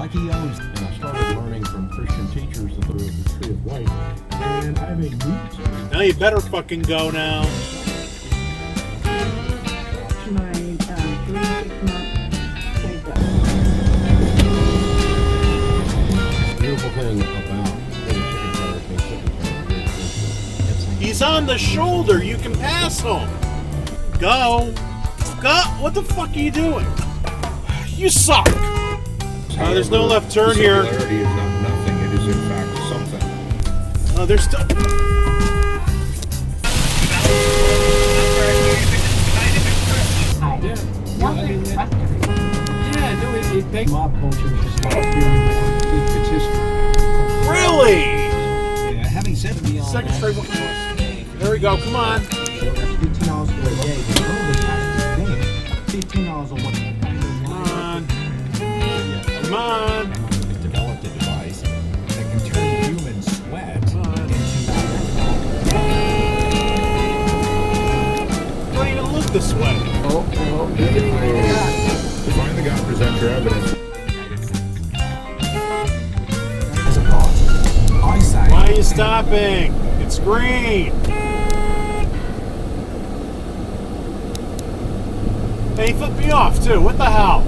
like he owns. And I started learning from Christian teachers that there was a tree of life. And I have a root. Now you better fucking go now. My 3-6-month playbook. Beautiful thing about getting chicken cutter, being chicken cutter. He's on the shoulder. You can pass him. Go. Go. What the fuck are you doing? You suck. There's no left turn here. Singularity is not nothing. It is in fact something. There's still. Yeah, no, it makes mob culture just it's history. Really? Yeah, having said to be on Second straight one. There we go. Come on. $15 for a day. $15 on what? Come on. Come on. It's developed a device that can turn human sweat Don't even look this way. Find the God, present your evidence. as a cause. I say. Why are you stopping? It's green. Hey, he flipped me off too. What the hell?